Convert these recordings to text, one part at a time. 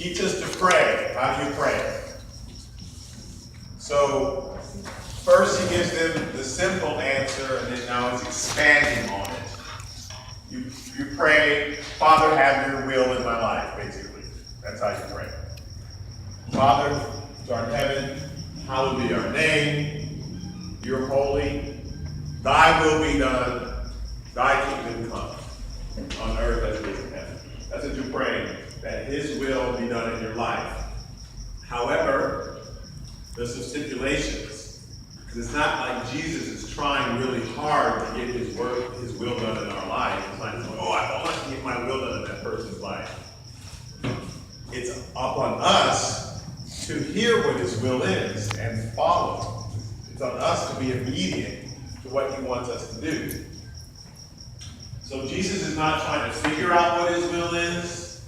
teach us to pray. How do you pray? So first he gives them the simple answer, and then now he's expanding on it. You pray, Father, have your will in my life, basically. That's how you pray. Father, who art in heaven, hallowed be your name. You're holy. Thy will be done. Thy kingdom come on earth as it is in heaven. That's what you're praying, that his will be done in your life. However, there's some stipulations. Because it's not like Jesus is trying really hard to get his will done in our life. It's not just, oh, I want to get my will done in that person's life. It's upon us to hear what his will is and follow. It's on us to be obedient to what he wants us to do. So Jesus is not trying to figure out what his will is.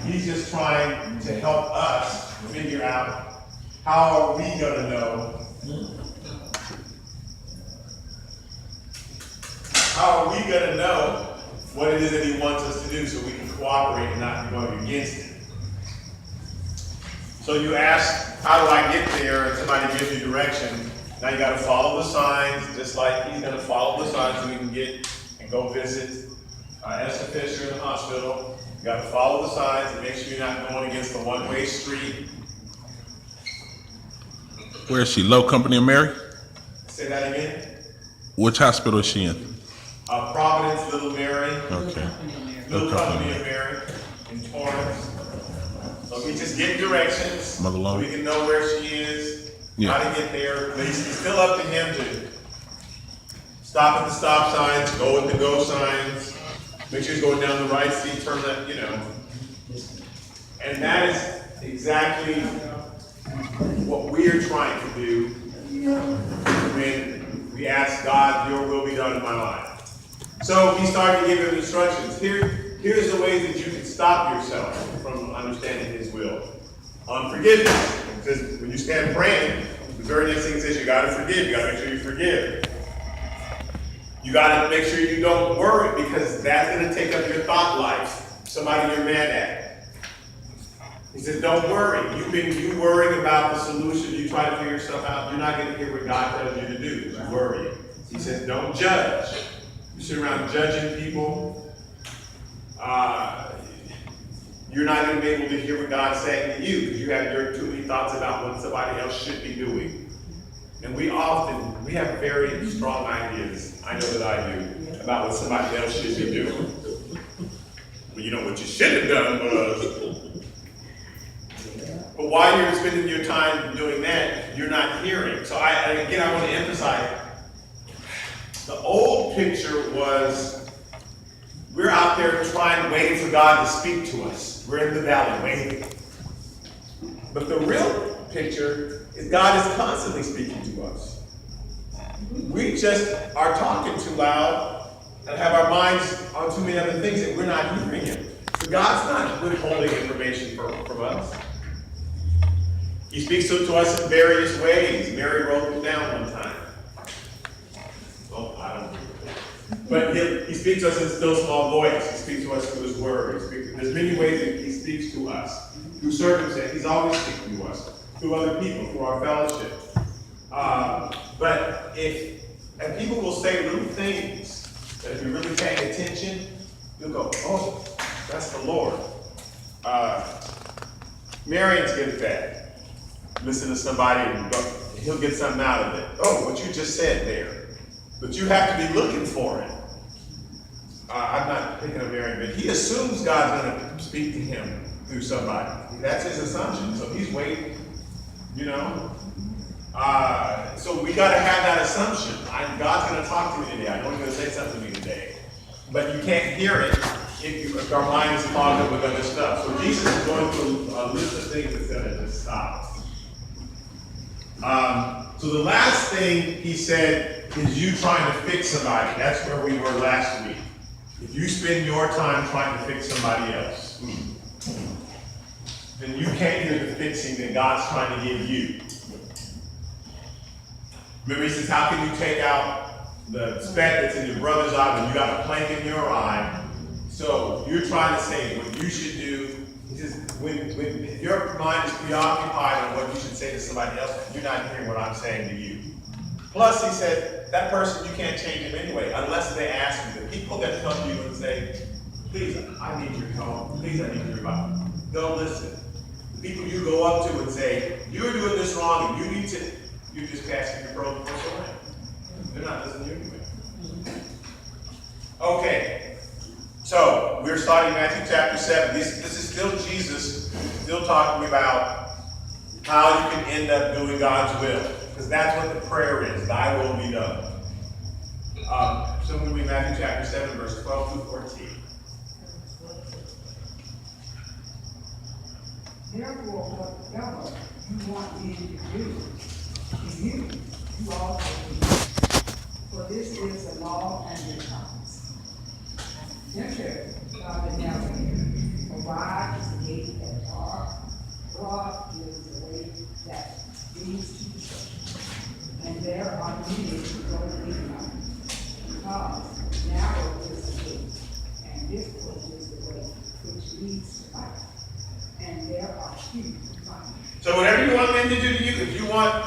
He's just trying to help us figure out how are we going to know. How are we going to know what it is that he wants us to do so we can cooperate and not be going against it? So you ask, how do I get there? And somebody gives you direction. Now you got to follow the signs, just like he's going to follow the signs so we can get and go visit Esther Fisher in the hospital. You got to follow the signs and make sure you're not going against the one-way street. Where is she? Low Company of Mary? Say that again. Which hospital is she in? Providence, Little Mary. Okay. Little Company of Mary in Torrance. So we just get directions. Mother Long. So we can know where she is, how to get there. But it's still up to him to stop at the stop signs, go at the go signs, make sure he's going down the right street, turn that, And that is exactly what we're trying to do when we ask God, your will be done in my life. So he started to give him instructions. Here's the ways that you can stop yourself from understanding his will. Unforgiveness. It says when you stand praying, the very next thing it says you got to forgive. You got to make sure you forgive. You got to make sure you don't worry, because that's going to take up your thought life. Somebody you're mad at. He says, don't worry. You worrying about the solution. You try to figure yourself out. You're not going to hear what God tells you to do. You worry. He says, don't judge. You sit around judging people. You're not going to be able to hear what God's saying to you because you have your too many thoughts about what somebody else should be doing. And we have very strong ideas, I know that I do, about what somebody else should be doing. Well, what you should have done was. But while you're spending your time doing that, you're not hearing. So I want to emphasize, the old picture was we're out there waiting for God to speak to us. We're in the valley waiting. But the real picture is God is constantly speaking to us. We just are talking too loud and have our minds on too many other things and we're not hearing him. So God's not withholding information from us. He speaks to us in various ways. Mary wrote them down one time. Oh, I don't know. But he speaks to us in a still small voice. He speaks to us through his word. There's many ways that he speaks to us. Through circumstances. He's always speaking to us. Through other people, through our fellowship. But and people will say little things that if you're really paying attention, you'll go, oh, that's the Lord. Marion's good at that. Listen to somebody and he'll get something out of it. Oh, what you just said there. But you have to be looking for it. I'm not picking on Marion, but he assumes God's going to speak to him through somebody. That's his assumption. So he's waiting, So we got to have that assumption. God's going to talk to me today. I know he's going to say something to me today. But you can't hear it if our mind is clogged up with other stuff. So Jesus is going through a list of things that's going to just stop. So the last thing he said is you trying to fix somebody. That's where we were last week. If you spend your time trying to fix somebody else, then you can't hear the fixing that God's trying to give you. Remember, he says, how can you take out the speck that's in your brother's eye when you got a plank in your eye? So you're trying to say what you should do. He says, if your mind is preoccupied on what you should say to somebody else, you're not hearing what I'm saying to you. Plus, he said, that person, you can't change him anyway, unless they ask you. The people that come to you and say, please, I need your help. Please, I need your advice. Don't listen. The people you go up to and say, you're doing this wrong, and you need to, you're just casting your pearls before swine. They're not listening to you anyway. Okay, so we're starting Matthew chapter 7. This is still Jesus, still talking about how you can end up doing God's will. Because that's what the prayer is, thy will be done. So we'll be Matthew chapter 7, verse 12 through 14. Therefore, whatever you want men to do to you also do. For this is the law and the prophets. Enter by the narrow gate, for wide is the gate that broad is the way that leads to destruction. And there are many who go in it, because narrow is the gate, and difficult is the way which leads to life. And there are few who find it. So whatever you want men to do to you, if you want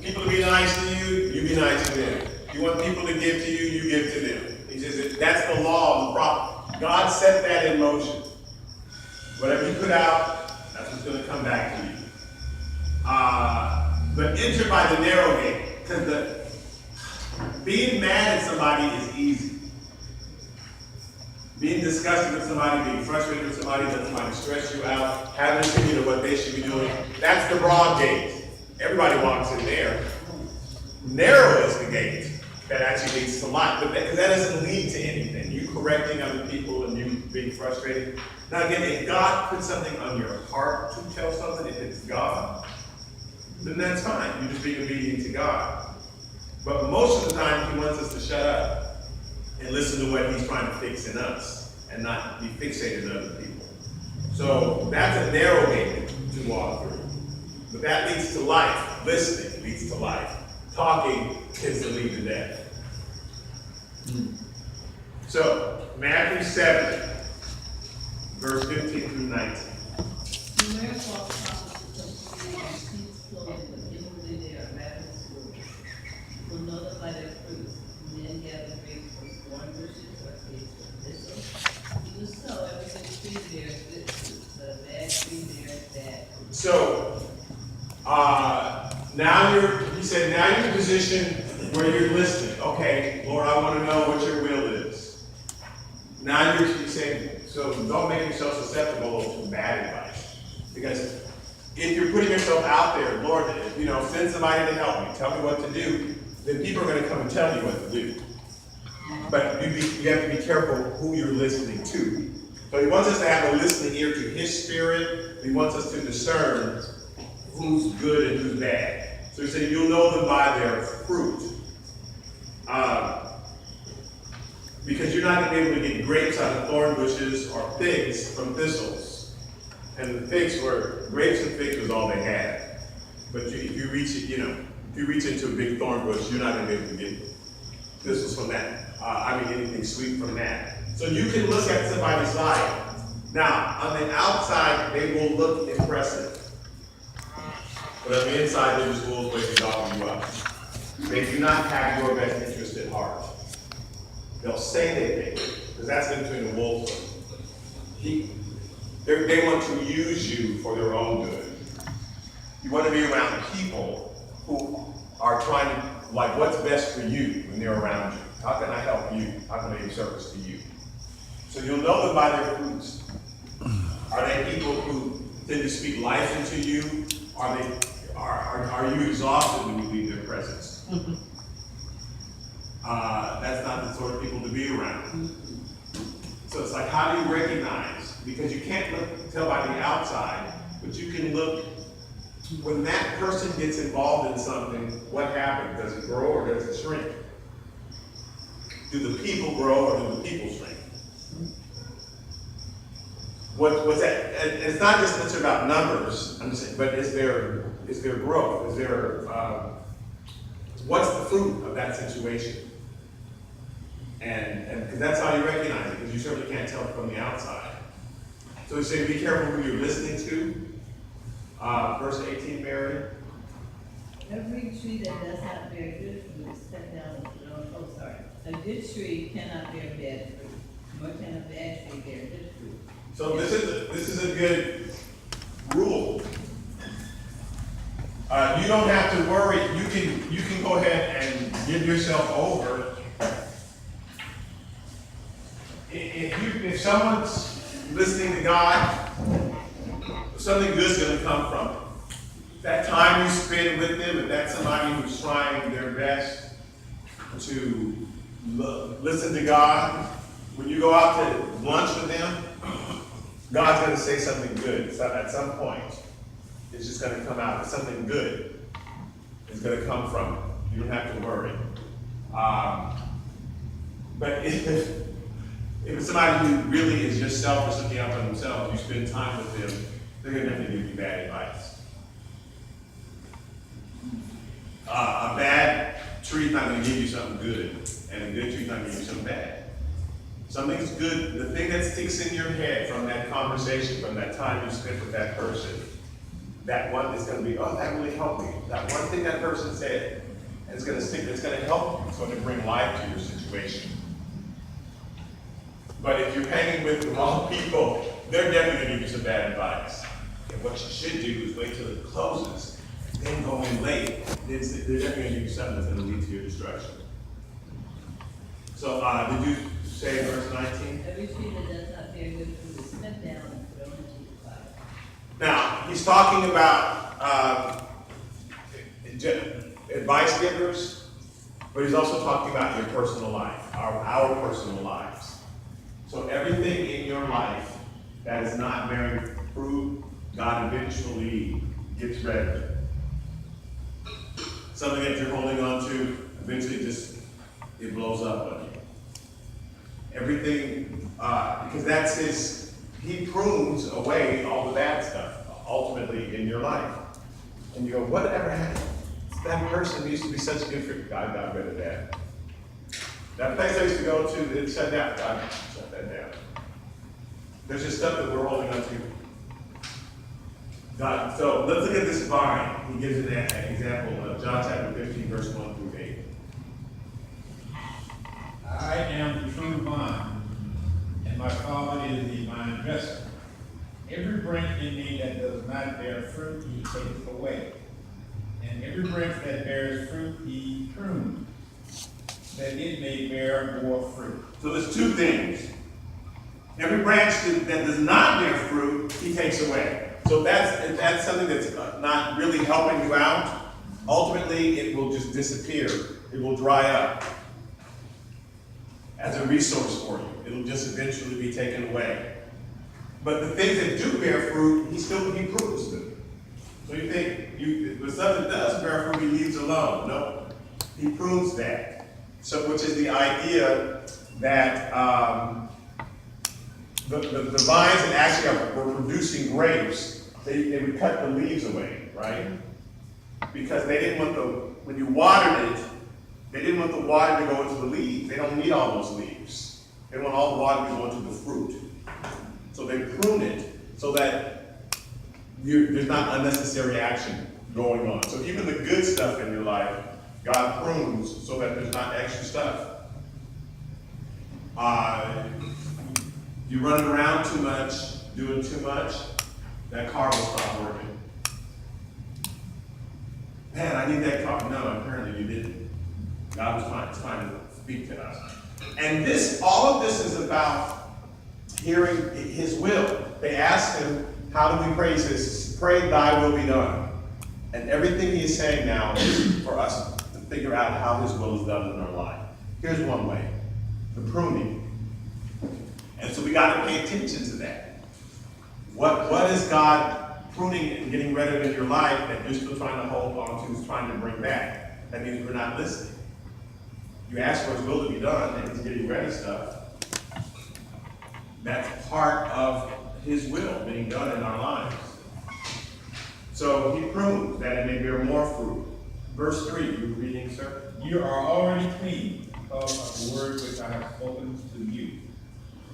people to be nice to you, you be nice to them. If you want people to give to you, you give to them. He says that's the law of the prophet. God set that in motion. Whatever you put out, that's what's going to come back to you. But enter by the narrow gate, because being mad at somebody is easy. Being disgusted with somebody, being frustrated with somebody, letting somebody stress you out, having an opinion of what they should be doing, that's the broad gate. Everybody walks in there. Narrow is the gate that actually leads to life, but that doesn't lead to anything. You correcting other people and you being frustrated. Now again, if God puts something on your heart to tell something, if it's God, then that's fine. You just be obedient to God. But most of the time, He wants us to shut up and listen to what He's trying to fix in us and not be fixated on other people. So that's a narrow gate to walk through. But that leads to life. Listening leads to life. Talking tends to lead to death. So, Matthew 7, verse 15 through 19. Wherefore prophets come and sheep's clothing, but inwardly they are ravenous wolves. You will know them by their fruits. Men gather grapes from thorn bushes or figs from thistles. Even so, every good tree bears good fruit, but a bad tree bears bad fruit. So, he said, now you're in a position where you're listening. Okay, Lord, I want to know what your will is. Now you're saying, so don't make yourself susceptible to bad advice. Because if you're putting yourself out there, Lord, send somebody to help me, tell me what to do, then people are going to come and tell you what to do. But you have to be careful who you're listening to. So He wants us to have a listening ear to His Spirit. He wants us to discern who's good and who's bad. So He said, you'll know them by their fruit. Because you're not going to be able to get grapes out of thorn bushes or figs from thistles. And the grapes and figs was all they had. But if you reach into a big thorn bush, you're not going to be able to get thistles from that. Anything sweet from that. So you can look at somebody's life. Now, on the outside, they will look impressive. But on the inside, they're just wolves waiting to gobble you up. They do not have your best interest at heart. They'll say they do, because that's between the wolves. They want to use you for their own good. You want to be around people who are trying to, what's best for you when they're around you. How can I help you? How can I be of service to you? So you'll know them by their fruits. Are they people who tend to speak life into you? Are you exhausted when you leave their presence? That's not the sort of people to be around. So it's like, how do you recognize? Because you can't tell by the outside, but you can look. When that person gets involved in something, what happens? Does it grow or does it shrink? Do the people grow or do the people shrink? What's that? It's not just necessarily about numbers, I'm just saying, but is there growth? Is there what's the fruit of that situation? And because that's how you recognize it, because you certainly can't tell from the outside. So he said, be careful who you're listening to. Verse 18, Mary. Every tree that does not bear good fruit is cut down and thrown, oh, sorry. A good tree cannot bear bad fruit, nor can a bad tree bear good fruit. So this is a good rule. You don't have to worry. You can go ahead and give yourself over. If someone's listening to God, something good's going to come from it. That time you spend with them, if that's somebody who's trying their best to listen to God, when you go out to lunch with them, God's going to say something good. So at some point, it's just going to come out. Something good is going to come from it. You don't have to worry. But if it's somebody who really is just selfish, looking out for themselves, you spend time with them, they're going to definitely give you bad advice. A bad tree is not going to give you something good, and a good tree is not going to give you something bad. Something's good, the thing that sticks in your head from that conversation, from that time you spent with that person, that one is going to be, oh, that really helped me. That one thing that person said, it's going to stick, it's going to help you, it's going to bring life to your situation. But if you're hanging with the wrong people, they're definitely going to give you some bad advice. And what you should do is wait till it closes, then go in late. They're definitely going to give you something that's going to lead to your destruction. So, did you say verse 19? Every tree that does not bear good fruit is cut down and thrown into the fire. Now, he's talking about advice givers, but he's also talking about your personal life, our personal lives. So everything in your life that is not bearing fruit, God eventually gets rid of it. Something that you're holding on to, eventually it blows up on you. Everything, because he prunes away all the bad stuff, ultimately, in your life. And you go, whatever happened? That person who used to be such a good friend, God got rid of that. That place I used to go to, it shut down. God shut that down. There's just stuff that we're holding on to. God, so let's look at this vine. He gives an example of John chapter 15, verse 1 through 8. I am the true vine, and my Father is the vine dresser. Every branch in me that does not bear fruit, he taketh away. And every branch that bears fruit, he prunes, that it may bear more fruit. So there's two things. Every branch that does not bear fruit, he takes away. So that's something that's not really helping you out. Ultimately, it will just disappear. It will dry up as a resource for you. It'll just eventually be taken away. But the things that do bear fruit, he prunes them. So you think, the stuff that does bear fruit, he leaves alone. No, he prunes that. So, which is the idea that the vines that actually were producing grapes, they would cut the leaves away, right? Because they didn't want when you watered it, they didn't want the water to go into the leaves. They don't need all those leaves. They want all the water to go into the fruit. So they prune it so that there's not unnecessary action going on. So even the good stuff in your life, God prunes so that there's not extra stuff. You're running around too much, doing too much, that car will stop working. Man, I need that car. No, apparently you didn't. God was trying to speak to us. And all of this is about hearing his will. They asked him, how do we praise this? Pray thy will be done. And everything he is saying now is for us to figure out how his will is done in our life. Here's one way, the pruning. And so we got to pay attention to that. What is God pruning and getting rid of in your life that you're still trying to hold on to, trying to bring back? That means we're not listening. You ask for his will to be done, and he's getting rid of stuff. That's part of his will being done in our lives. So he prunes that it may bear more fruit. Verse 3, you reading, sir? You are already clean, because of the word which I have spoken to you.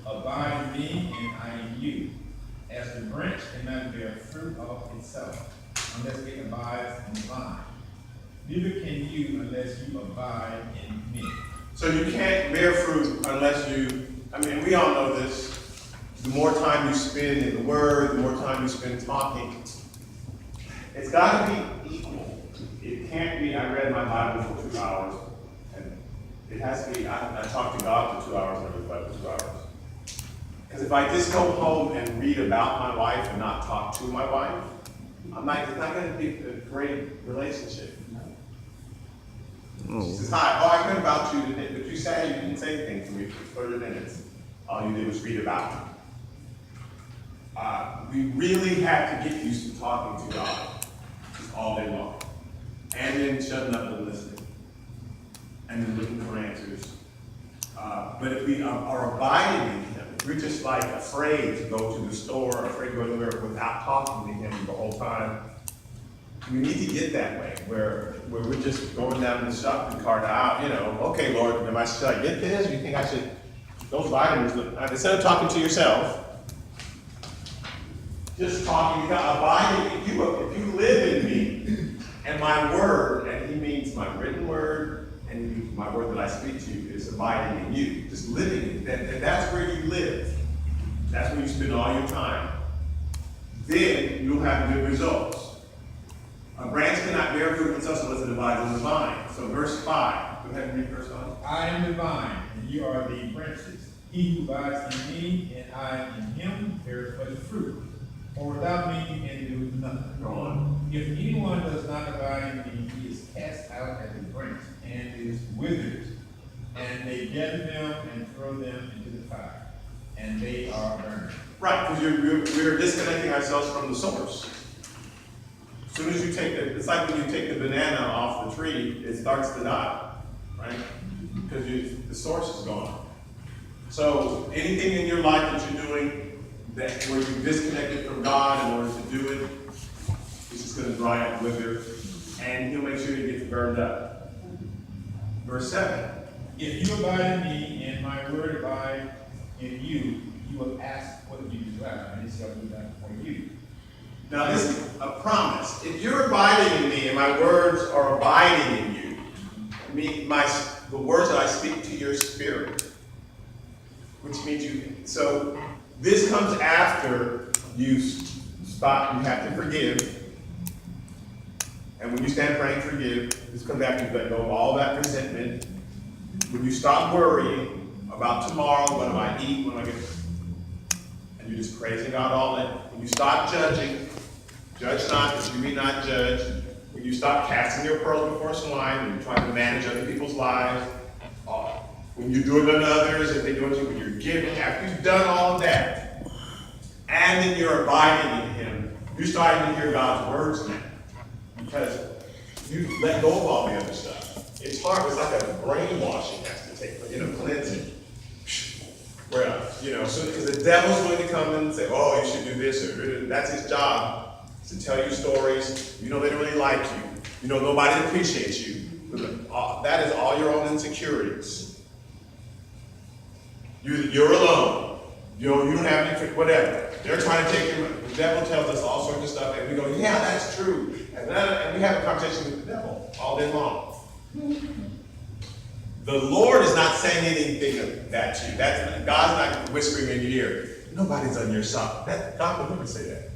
Abide in me, and I in you. As the branch cannot bear fruit of itself, unless it abides in the vine. Neither can you unless you abide in me. So you can't bear fruit unless you, I mean, we all know this. The more time you spend in the Word, the more time you spend talking, it's got to be equal. It can't be, I read my Bible for 2 hours, and it has to be, I talk to God for 2 hours and I read the Bible for 2 hours. Because if I just go home and read about my wife and not talk to my wife, it's not going to be a great relationship. She says, hi, I heard about you today, but you said you didn't say anything to me for 30 minutes. All you did was read about me. We really have to get used to talking to God just all day long. And then shutting up and listening. And then looking for answers. But if we are abiding in Him, if we're just like afraid to go to the store, afraid to go anywhere without talking to Him the whole time, we need to get that way, where we're just going down the shopping cart out, okay, Lord, should I get this? Do you think I should, those vitamins, instead of talking to yourself, just talking, abiding, if you live in me, and my word, and He means my written word, and my word that I speak to you is abiding in you, just living in it, and that's where you live. That's where you spend all your time. Then you'll have good results. A branch cannot bear fruit itself unless it abides in the vine. So verse 5. Go ahead and read verse 5. I am the vine, and you are the branches. He who abides in me, and I in him, bears much fruit. For without me you can do nothing. Go on. If anyone does not abide in me, he is cast out as a branch, and is withered. And they gather them and throw them into the fire, and they are burned. Right, because we're disconnecting ourselves from the source. As soon as you take it's like when you take the banana off the tree, it starts to die, right? Because the source is gone. So anything in your life that you're doing where you're disconnected from God in order to do it, it's just going to dry up, wither, and He'll make sure it gets burned up. Verse 7. If you abide in me, and my word abide in you, you will ask what you desire, and it shall be done for you. Now this is a promise. If you're abiding in me and my words are abiding in you, the words that I speak to your spirit, which means so this comes after you stop, you have to forgive. And when you stand praying, forgive. This comes after you let go of all that resentment. When you stop worrying about tomorrow, what am I eat, what am I get, and you're just praising God all in. When you stop judging, judge not that you may not judge. When you stop casting your pearls before swine, when you're trying to manage other people's lives, when you're doing unto others, if they do it to you, when you're giving, after you've done all of that, and then you're abiding in Him, you're starting to hear God's words now. Because you let go of all the other stuff. It's hard, it's like a brainwashing has to take, cleansing. Where, so because the devil's going to come in and say, oh, you should do this, or that's his job. To tell you stories, they don't really like you. Nobody appreciates you. That is all your own insecurities. You're alone. You don't have any, whatever. They're trying to take you. The devil tells us all sorts of stuff, and we go, yeah, that's true. And we have a conversation with the devil all day long. The Lord is not saying anything of that to you. God's not whispering in your ear. Nobody's on your side. God would never say that.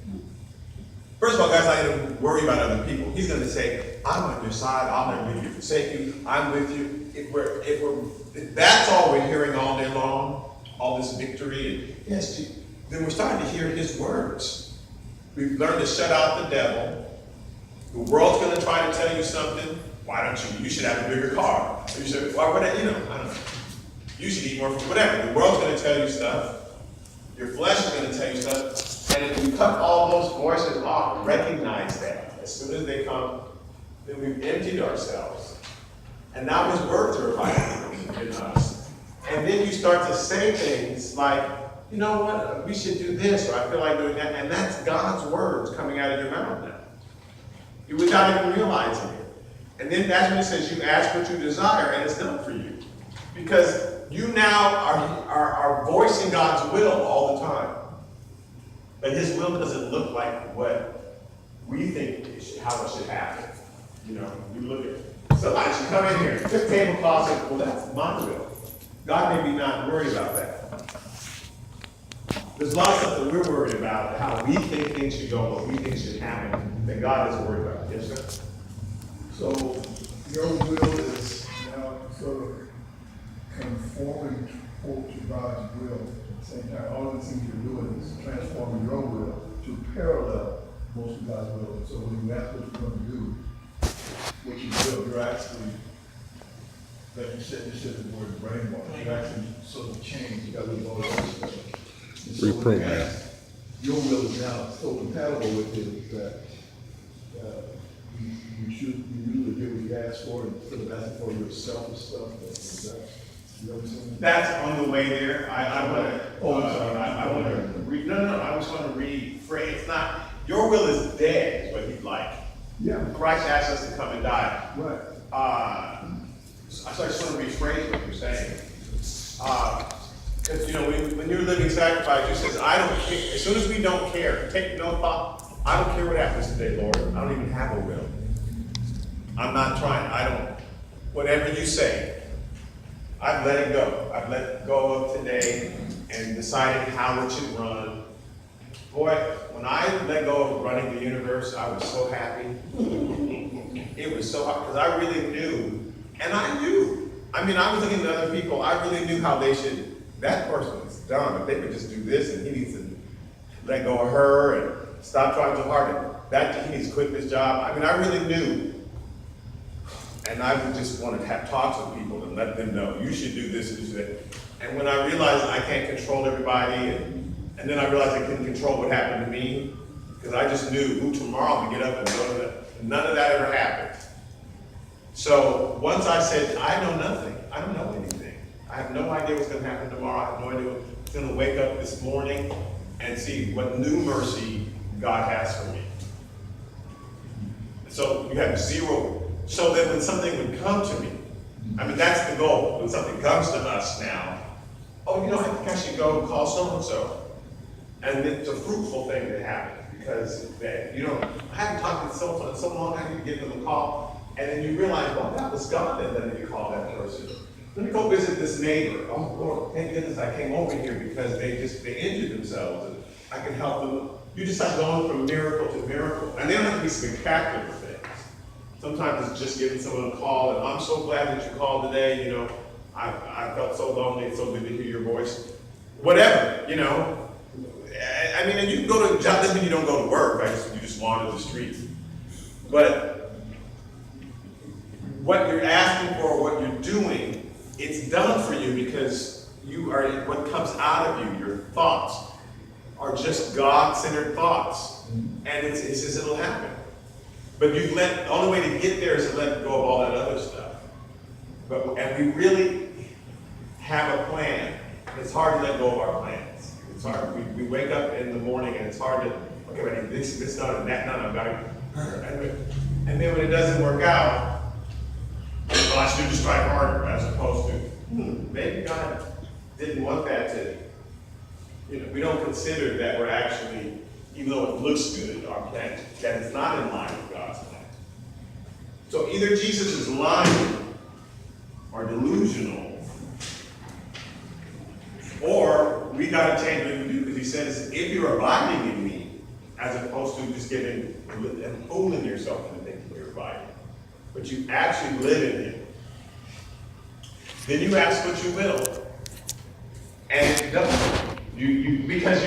First of all, God's not going to worry about other people. He's going to say, I'm on your side. I'll never leave you, forsake you. I'm with you. If that's all we're hearing all day long, all this victory, then we're starting to hear His words. We've learned to shut out the devil. The world's going to try to tell you something. Why don't you should have a bigger car. Or you should, I don't know. You should eat more food, whatever. The world's going to tell you stuff. Your flesh is going to tell you stuff. And if you cut all those voices off and recognize that, as soon as they come, then we've emptied ourselves. And now His words are abiding in us. And then you start to say things like, you know what, we should do this, or I feel like doing that. And that's God's words coming out of your mouth now. Without even realizing it. And then that's when He says, you ask what you desire, and it's done for you. Because you now are voicing God's will all the time. But his will doesn't look like what we think how it should happen. You know, you look at, somebody should come in here, this tablecloth, and, well, that's my will. God may be not worried about that. There's a lot of stuff that we're worried about, how we think things should go, what we think should happen, that God isn't worried about. Yes, sir? So your will is now sort of conforming to God's will. At the same time, all the things you're doing is transforming your will to parallel most of God's will. And so when you ask what you're going to do, what you will, you're actually, like you said the word brainwash. You actually sort of change. You got to lose all that stuff. And so when you Reprogram. ask, your will is now so compatible with it that you usually get what you ask for instead of asking for yourself and stuff. You know what I'm saying? That's on the way there. I want to. Oh, I'm sorry. I want to read. No. I just want to rephrase. It's not. Your will is dead, is what he'd like. Yeah, Christ asked us to come and die. right. So I just want to rephrase what you're saying. Because, you know, when you're living sacrifice, you says, I don't care. As soon as we don't care, take no thought. I don't care what happens today, Lord. I don't even have a will. I'm not trying. I don't. Whatever you say, I've let it go. I've let go of today and decided how it should run. Boy, when I let go of running the universe, I was so happy. It was so hard because I really knew, and I knew. I mean, I was looking at other people. I really knew how they should. That person is dumb. If they could just do this, and he needs to let go of her and stop trying so hard. And that he needs to quit this job. I mean, I really knew. And I would just want to have talks with people and let them know, you should do this, you should do that. And when I realized I can't control everybody, and then I realized I couldn't control what happened to me, because I just knew, tomorrow I'm going to get up and go to that. None of that ever happened. So once I said, I know nothing. I don't know anything. I have no idea what's going to happen tomorrow. I have no idea what's going to wake up this morning and see what new mercy God has for me. So you have zero. So that when something would come to me, I mean, that's the goal. When something comes to us now, oh, you know, I think I should go call so-and-so. And it's a fruitful thing that happens because, you know, I haven't talked to so-and-so in so long, I need to give them a call. And then you realize, well, that was God that led me to call that person. Let me go visit this neighbor. Oh, Lord, thank goodness I came over here because they injured themselves and I can help them. You just start going from miracle to miracle. And they don't have to be spectacular things. Sometimes it's just giving someone a call, and I'm so glad that you called today, you know, I felt so lonely, it's so good to hear your voice. Whatever, you know. I mean, and you can go to, that doesn't mean you don't go to work, right? You just wander the streets. But what you're asking for, what you're doing, it's done for you because you are, what comes out of you, your thoughts, are just God-centered thoughts. And it's just, it'll happen. But the only way to get there is to let go of all that other stuff. And we really have a plan. It's hard to let go of our plans. It's hard. We wake up in the morning and it's hard to, okay, wait, this done and that done, I've got to, and then when it doesn't work out, well, I should just try harder as opposed to, maybe God didn't want that to, you know, we don't consider that we're actually, even though it looks good, our plan, that it's not in line with God's plan. So either Jesus is lying or delusional, or we got to change what we do because he says, if you're abiding in me, as opposed to just getting and fooling yourself into thinking you're abiding, but you actually live in him. Then you ask what you will, and it doesn't. Because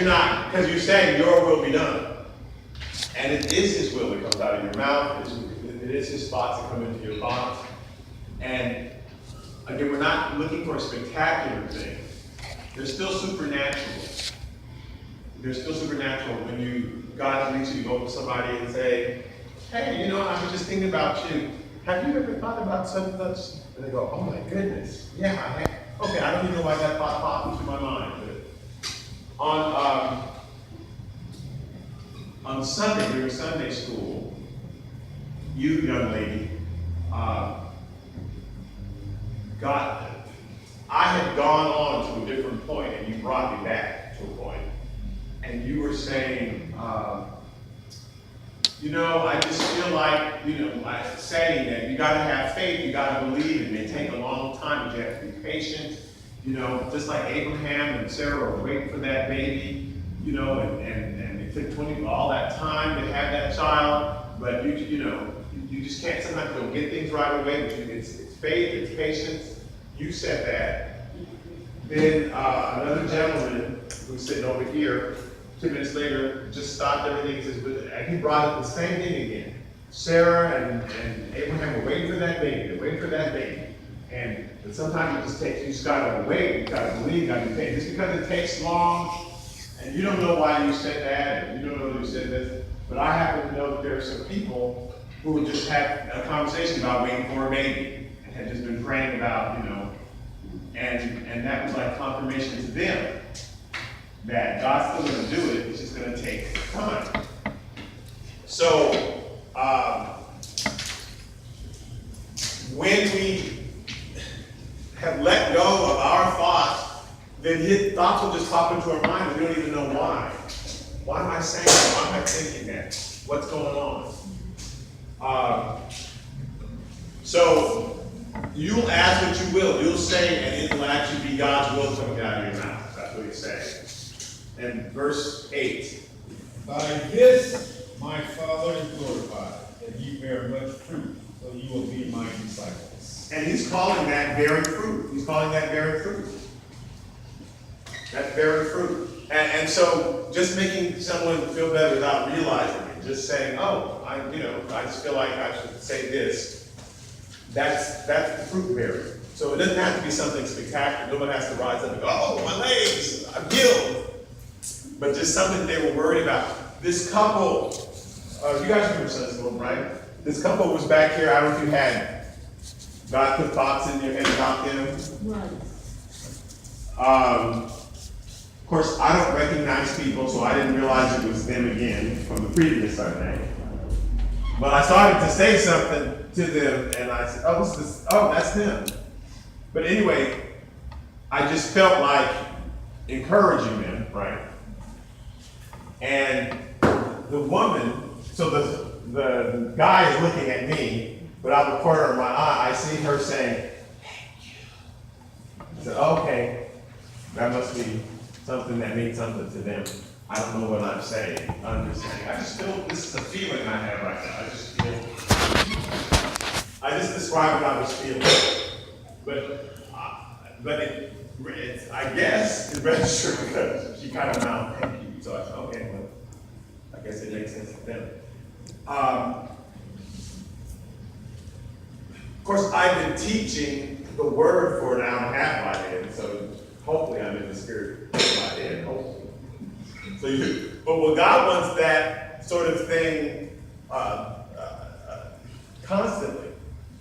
you're saying your will be done. And it is his will that comes out of your mouth. It is his thoughts that come into your thoughts. And again, we're not looking for a spectacular thing. They're still supernatural. They're still supernatural when God leads you to go to somebody and say, hey, you know, I was just thinking about you. Have you ever thought about such and such? And they go, oh my goodness. Yeah, I have. Okay, I don't even know why that thought popped into my mind. On Sunday, during Sunday school, you, young lady, got were saying, I just feel like, like saying that you gotta have faith, you gotta believe, and it may take a long time, but you have to be patient. Just like Abraham and Sarah were waiting for that baby, and it took all that time to have that child, but you just can't sometimes go get things right away, but it's faith, it's patience. You said that. Then another gentleman who's sitting over here, 2 minutes later, just stopped everything. He says, and he brought up the same thing again. Sarah and Abraham were waiting for that baby. They're waiting for that baby. But sometimes it just takes, you just gotta wait, you gotta believe, you gotta be patient. Just because it takes long, and you don't know why you said that, and you don't know who said this, but I happen to know that there are some people who would just have a conversation about waiting for a baby, and had just been praying about, and that was like confirmation to them that God's still gonna do it, it's just gonna take time. So, when we have let go of our thoughts, then his thoughts will just pop into our mind and we don't even know why. Why am I saying that? Why am I thinking that? What's going on? So you'll ask what you will. You'll say, and it will actually be God's will coming out of your mouth. That's what he's saying. And verse 8. By this my Father is glorified, that ye bear much fruit, so you will be my disciples. And he's calling that bearing fruit. He's calling that bearing fruit. That's bearing fruit. And so just making someone feel better without realizing it, just saying, oh, I just feel like I should say this. That's the fruit bearing. So it doesn't have to be something spectacular. No one has to rise up and go, oh, my legs, I'm healed. But just something they were worried about. This couple, you guys remember Sunday school, right? This couple was back here. I don't know if you had God put thoughts in your head about them. Right. Of course, I don't recognize people, so I didn't realize it was them again from the previous Sunday. But I started to say something to them, and I said, oh, what's this? Oh, that's them. But anyway, I just felt like encouraging them, right? And the woman, so the guy is looking at me, but out the corner of my eye, I see her saying, thank you. I said, okay, that must be something that means something to them. I don't know what I'm saying. I'm just saying, I just feel, this is a feeling I have right now. I just described what I was feeling. But I guess it registered because she kind of mouthed thank you. So I said, okay, well, I guess it makes sense to them. Of course, I've been teaching the word for an hour and a half by then, so hopefully I'm in the spirit by then, hopefully. But when God wants that sort of thing constantly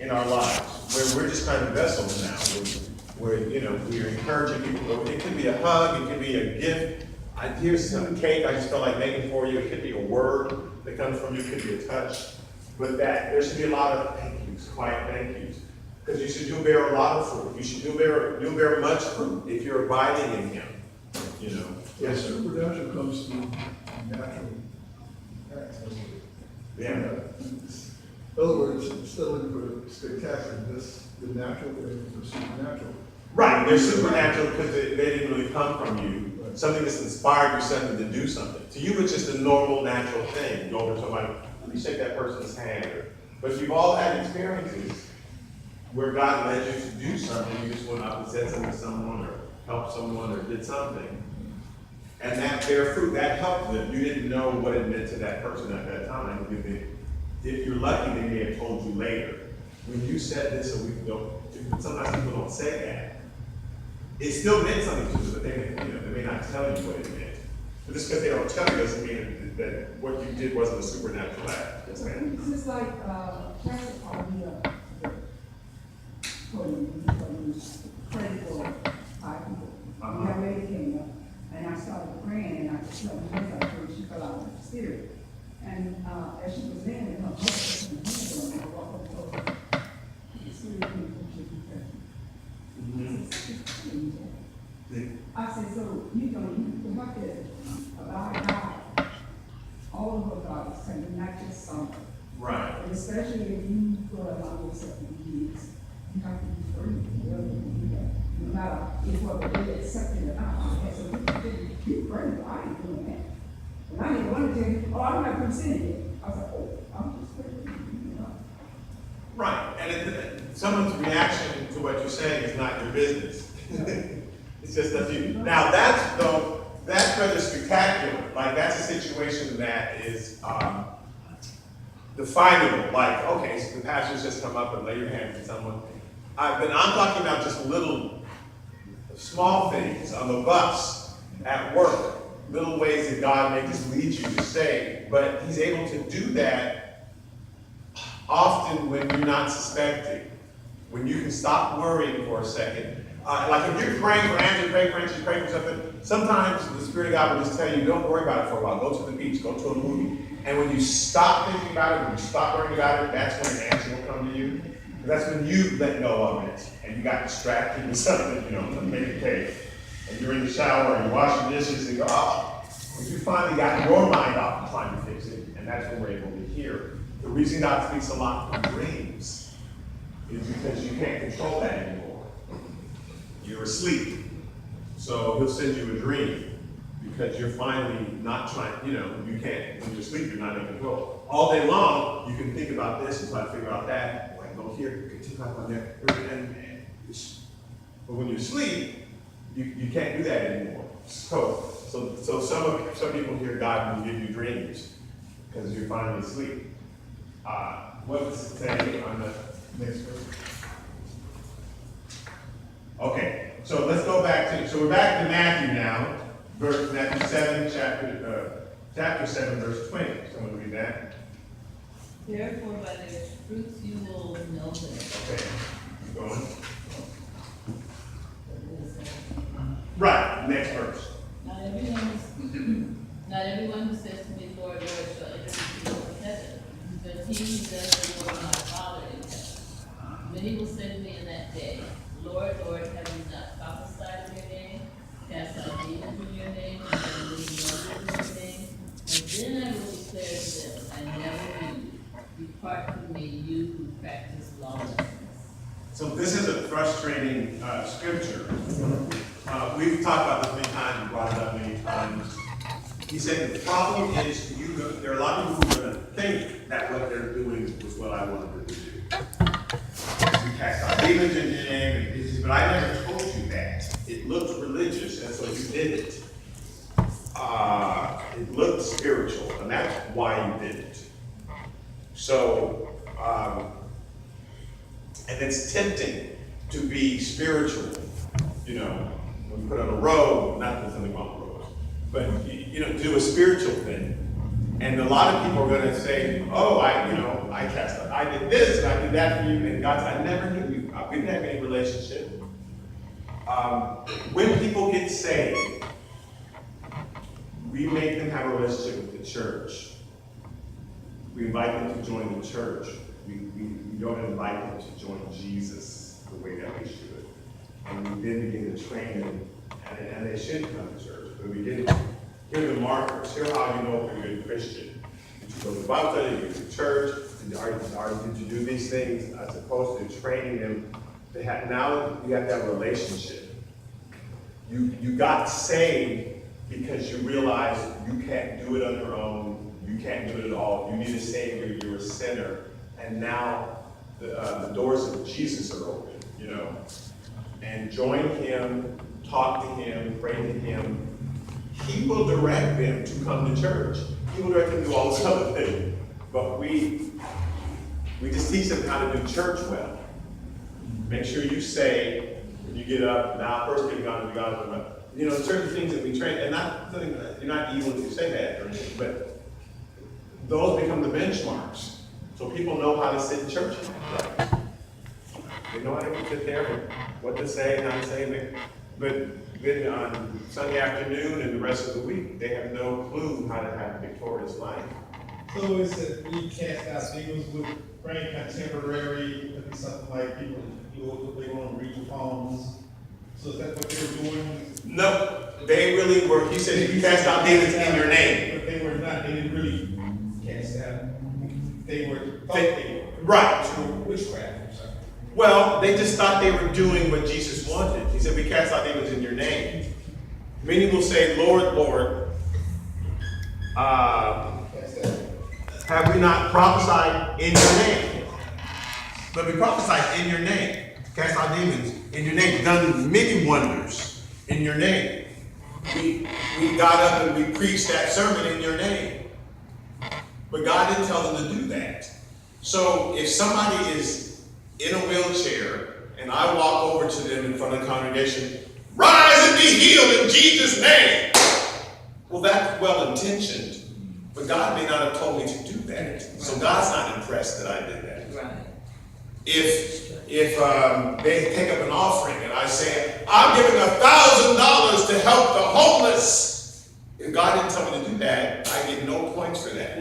in our lives, where we're just kind of vessels now, where we're encouraging people. It could be a hug, it could be a gift. Here's some cake I just felt like making for you. It could be a word that comes from you, it could be a touch. But there should be a lot of thank yous, quiet thank yous. Because you'll bear a lot of fruit. You'll bear much fruit if you're abiding in him. Yes, supernatural comes through natural acts. Yeah. In other words, instead of looking for spectacular, the natural things are supernatural. Right, they're supernatural because they didn't really come from you. Right. Something that's inspired you something to do something. To you, it's just a normal, natural thing. You go over to somebody, you shake that person's hand. But you've all had experiences where God led you to do something. You just went up and said something to someone or helped someone or did something. And that bear fruit, that helped them. You didn't know what it meant to that person at that time. If you're lucky, they may have told you later. When you said this a week ago, sometimes people don't say that. It still meant something to you, but they may not tell you what it meant. But just because they don't tell you doesn't mean that what you did wasn't a supernatural act. Yes, ma'am. It's just like, Pastor called me up for you pray for 5 people. That lady came up, and I started praying, and I just felt her like she fell out of the spirit. And as she was in, her husband was in the walk up to her. The spirit came from she confessed. I said, so you talk about God especially if you go along with certain kids, you have to be free, you know, you do that. No matter if what they accept it or not, as a you free, I ain't doing that. And I didn't want to tell you, oh, I'm not consenting yet. I was like, oh, I'm just free, you know. Right, and someone's reaction to what you're saying is not your business. It's just that you, now that's rather spectacular. Like, that's a situation that is, definable. Like, okay, so the pastor's just come up and lay your hands on someone. But I'm talking about just little, small things on the bus, at work, little ways that God may just lead you to say. But he's able to do that often when you're not suspecting, when you can stop worrying for a second. Like if you're praying for Andrew, praying for something, sometimes the Spirit of God will just tell you, don't worry about it for a while. Go to the beach, go to a movie. And when you stop thinking about it, when you stop worrying about it, that's when an answer will come to you. That's when you let go of it, and you got distracted with something, you know, make a cake. And you're in the shower, and you're washing dishes, and you go, oh. But you finally got your mind off of trying to fix it, and that's when we're able to hear. The reason God speaks a lot from dreams is because you can't control that anymore. You're asleep. So he'll send you a dream because you're finally not trying, you know, you can't, when you're asleep, you're not in control. All day long, you can think about this and try to figure out that. Wait, go here, continue on there. But when you sleep, you can't do that anymore. So some people hear God will give you dreams because you're finally asleep. What does it say on the next verse? Okay, so let's go back to, so we're back to Matthew now, Matthew 7, chapter 7, verse 20. Someone read that? Therefore, by their fruits you will know them. Okay, keep going. Right, next verse. Not everyone who says to me, Lord, Lord, shall enter the kingdom of heaven, but he who does the will of my Father in heaven. Many will say to me in that day, Lord, Lord, have we not prophesied in your name, cast out demons in your name, and done many wonders in your name? And then I will declare to them, I never knew you. Depart from me, you who practice lawlessness. So this is a frustrating scripture. We've talked about this many times, we brought it up many times. He said the problem is there are a lot of people who are going to think that what they're doing was what I wanted them to do. You cast out demons in your name, and he says, but I never told you that. It looked religious, and so you did it. It looked spiritual, and that's why you did it. So, and it's tempting to be spiritual, you know, when you put on a robe, not that there's something wrong with robes, but, you know, do a spiritual thing. And a lot of people are going to say, oh, I cast out, I did this, and I did that for you, and God said, I never knew you. We didn't have any relationship. When people get saved, we make them have a relationship with the church. We invite them to join the church. We don't invite them to join Jesus the way that we should. And we then begin to train them, and they should come to church. But we begin to give them markers. Here how you know if you're a good Christian. Did you go to Bible study? Did you go to church? Did you do these things? As opposed to training them to have, now you have to have a relationship. You got saved because you realized you can't do it on your own. You can't do it at all. You need a Savior. You're a sinner. And now the doors of Jesus are open, you know. And join Him, talk to Him, pray to Him. He will direct them to come to church. He will direct them to do all this other things. But we just teach them how to do church well. Make sure you say, when you get up, now first give God to God. You know, certain things that we train, and you're not evil if you say that or anything, but those become the benchmarks. So people know how to sit in church. Right? They know how to sit there, and what to say, how to say it. But then on Sunday afternoon and the rest of the week, they have no clue how to have a victorious life. So it's that we cast out demons with praying contemporary, could be something like people they want to read poems. So is that what they were doing? No, they really were. He said you cast out demons in your name. But they didn't really cast out. thought they were. Right. Witchcraft or something. Well, they just thought they were doing what Jesus wanted. He said, we cast out demons in your name. Many will say, Lord, Lord, have we not prophesied in your name? But we prophesied in your name. Cast out demons in your name. Done many wonders in your name. We got up and we preached that sermon in your name. But God didn't tell them to do that. So if somebody is in a wheelchair and I walk over to them in front of the congregation, rise and be healed in Jesus' name. Well, that's well intentioned. But God may not have told me to do that. So God's not impressed that I did that. Right. If they take up an offering and I say, I'm giving $1,000 to help the homeless. If God didn't tell me to do that, I get no points for that.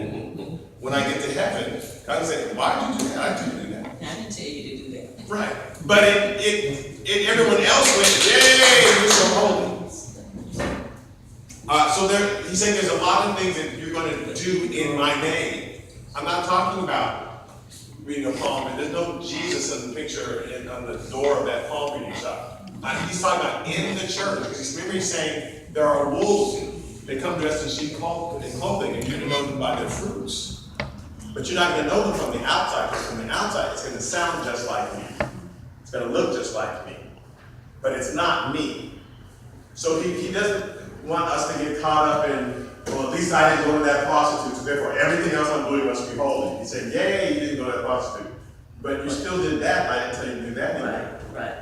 When I get to heaven, God said, why did you do that? I didn't do that. I didn't tell you to do that. Right. But everyone else went, yay, you're so holy. He said there's a lot of things that you're going to do in my name. I'm not talking about reading a palm. There's no Jesus in the picture on the door of that palm reading shop. He's talking about in the church. Because remember he's saying there are wolves. They come dressed in sheep clothing, and you're going to know them by their fruits. But you're not going to know them from the outside, because from the outside it's going to sound just like me. It's going to look just like me. But it's not me. So he doesn't want us to get caught up in, well, at least I didn't go to that prostitute, so therefore everything else I'm doing must be holy. He said, yay, you didn't go to that prostitute. But you still did that, I didn't tell you to do that anymore. Right.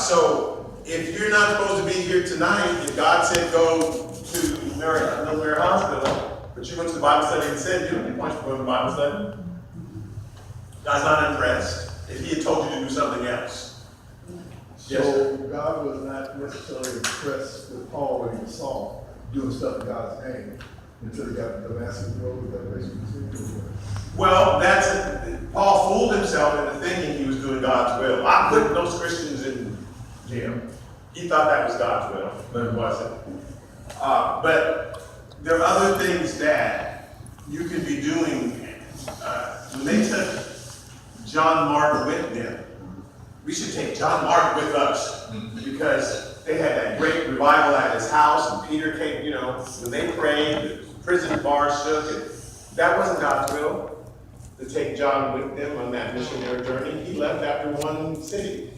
So if you're not supposed to be here tonight, if God said go to Mary Hospital, but you went to the Bible study and said, you don't get points for going to the Bible study. God's not impressed if he had told you to do something else. Yes, So God was not necessarily impressed with Paul when he was Saul doing stuff in God's name until he got to Damascus Road with that basically. Well, Paul fooled himself into thinking he was doing God's will. I put those Christians in jail. He thought that was God's will, but it wasn't. But there are other things that you could be doing. When they took John Mark with them, we should take John Mark with us, because they had that great revival at his house, and Peter came, when they prayed, the prison bars shook, and that wasn't God's will to take John with them on that missionary journey. He left after one city.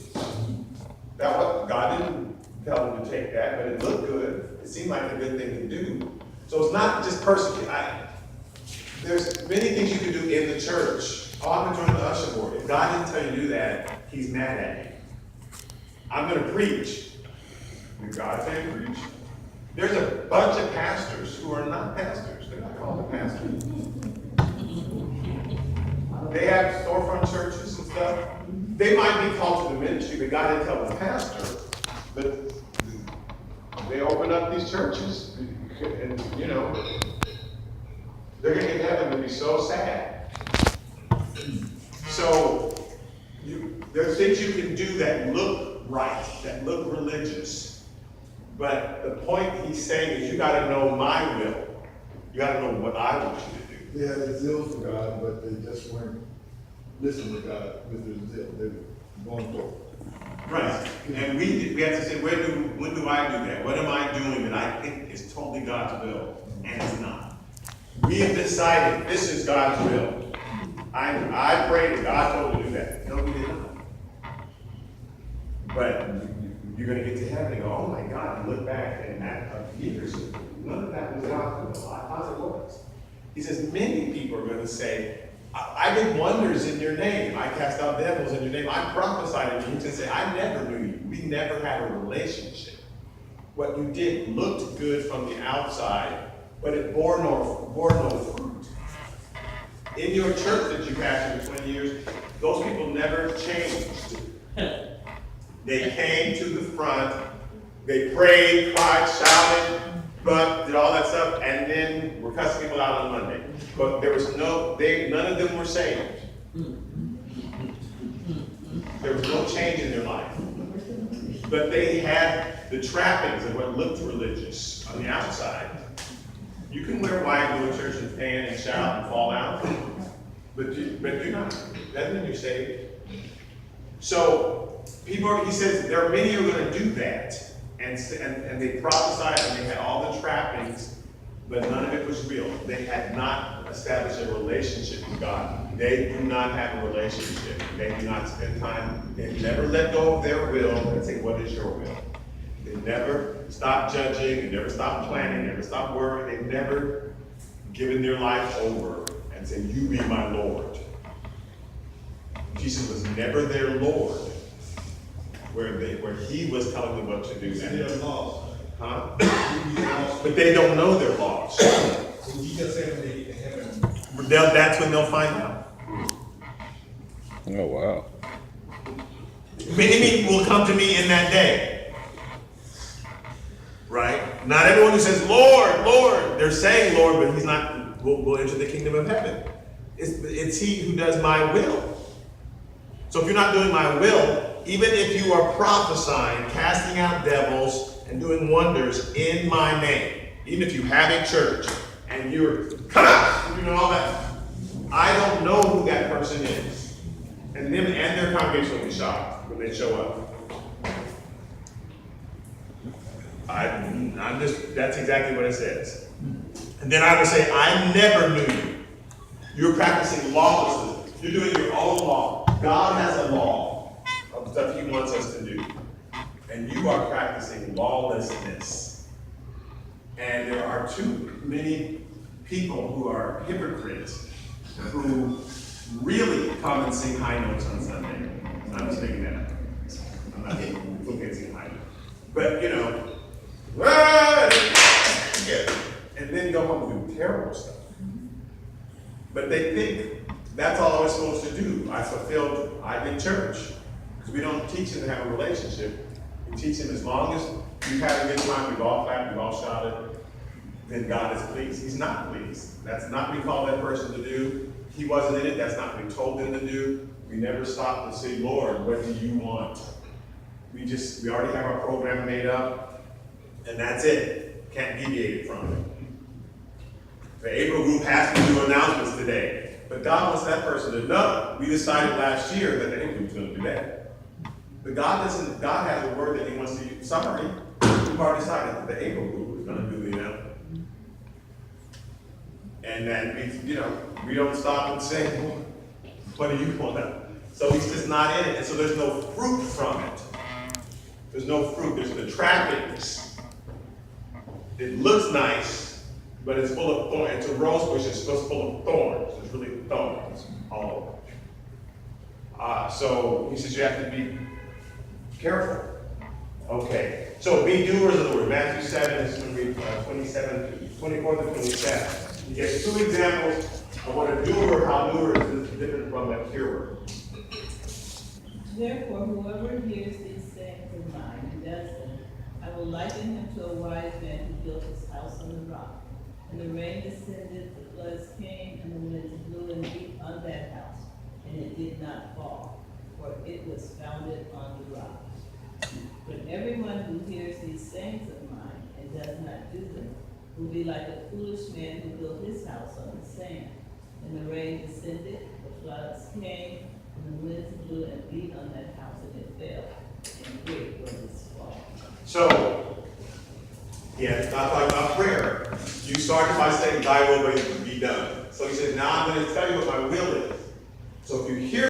God didn't tell him to take that, but it looked good. It seemed like a good thing to do. So it's not just persecute. There's many things you can do in the church. Oh, I'm going to join the usher board. If God didn't tell you to do that, he's mad at you. I'm going to preach. Did God say preach? There's a bunch of pastors who are not pastors. They're not called a pastor. They have storefront churches and stuff. They might be called to the ministry, but God didn't tell them pastor. But they open up these churches, and they're going to get to heaven and be so sad. So, there are things you can do that look right, that look religious. But the point he's saying is you got to know my will. You got to know what I want you to do. They had a zeal for God, but they just weren't listening to God with their zeal. They were going for it. Right. And we have to say, when do I do that? What am I doing that I think is totally God's will? And it's not. We have decided this is God's will. I prayed and God told me to do that. No, we did not. But you're going to get to heaven and go, oh my God, and look back and years, none of that was God's will. I thought it was. He says, many people are going to say, I did wonders in your name. I cast out devils in your name. I prophesied in your name. He's going to say, I never knew you. We never had a relationship. What you did looked good from the outside, but it bore no fruit. In your church that you pastored for 20 years, those people never changed. They came to the front, they prayed, cried, shouted, but did all that stuff, and then were cussing people out on Monday. But there was none of them were saved. There was no change in their life. But they had the trappings of what looked religious on the outside. You can wear white, go to church and stand and shout and fall out, but you're not. That doesn't mean you're saved. So he says there are many who are going to do that, and they prophesied and they had all the trappings, but none of it was real. They had not established a relationship with God. They do not have a relationship. They do not spend time. They never let go of their will and say, "What is your will?" They never stop judging. They never stop planning. They never stop worrying. They've never given their life over and said, "You be my Lord." Jesus was never their Lord, where he was telling them what to do. They're lost. Huh? But they don't know they're lost. You just said when they get to heaven. That's when they'll find out. Oh, wow. Many will come to me in that day. Right? Not everyone who says, "Lord, Lord," they're saying Lord, but he's not, will enter the kingdom of heaven. It's he who does my will. So if you're not doing my will, even if you are prophesying, casting out devils, and doing wonders in my name, even if you have a church and you're cut out, you know all that, I don't know who that person is. And them and their congregation will be shocked when they show up. That's exactly what it says. And then I will say, "I never knew you. You're practicing lawlessness. You're doing your own law. God has a law of stuff he wants us to do. And you are practicing lawlessness." And there are too many people who are hypocrites who really come and sing high notes on Sunday. I'm just making that up. I'm not saying people can't sing high notes. But, and then go home and do terrible stuff. But they think that's all I was supposed to do. I did church. Because we don't teach them to have a relationship. We teach them as long as we've had a good time, we've all clapped, we've all shouted, then God is pleased. He's not pleased. That's not what we call that person to do. He wasn't in it. That's not what we told him to do. We never stopped to say, "Lord, what do you want?" We already have our program made up, and that's it. Can't deviate from it. The April group has to do announcements today, but God wants that person to know. We decided last year that the April group's going to do that. But God has a word that he wants to use. Summary. We've already decided that the April group is going to do the announcement. And then we don't stop and say, "What do you want?" So he's just not in it, and so there's no fruit from it. There's no fruit. There's the trappings. It looks nice, but it's full of thorns. It's a rose bush. It's just full of thorns. There's really thorns all over. So he says you have to be careful. Okay. So be doers of the word. Matthew 7 is going to be 24 to 27. You get two examples of what a doer, how doer is different from a hearer. Therefore, whoever hears these sayings of mine and does them, I will liken him to a wise man who built his house on the rock. And the rain descended, the floods came, and the winds blew and beat on that house, and it did not fall, for it was founded on the rock. But everyone who hears these sayings of mine and does not do them will be like a foolish man who built his house on the sand. And the rain descended, the floods came, and the winds blew and beat on that house, and it fell, and great was its fall. So, yeah, not talking about prayer. You started by saying, "Thy will be done." So he said, "Now I'm going to tell you what my will is." So if you hear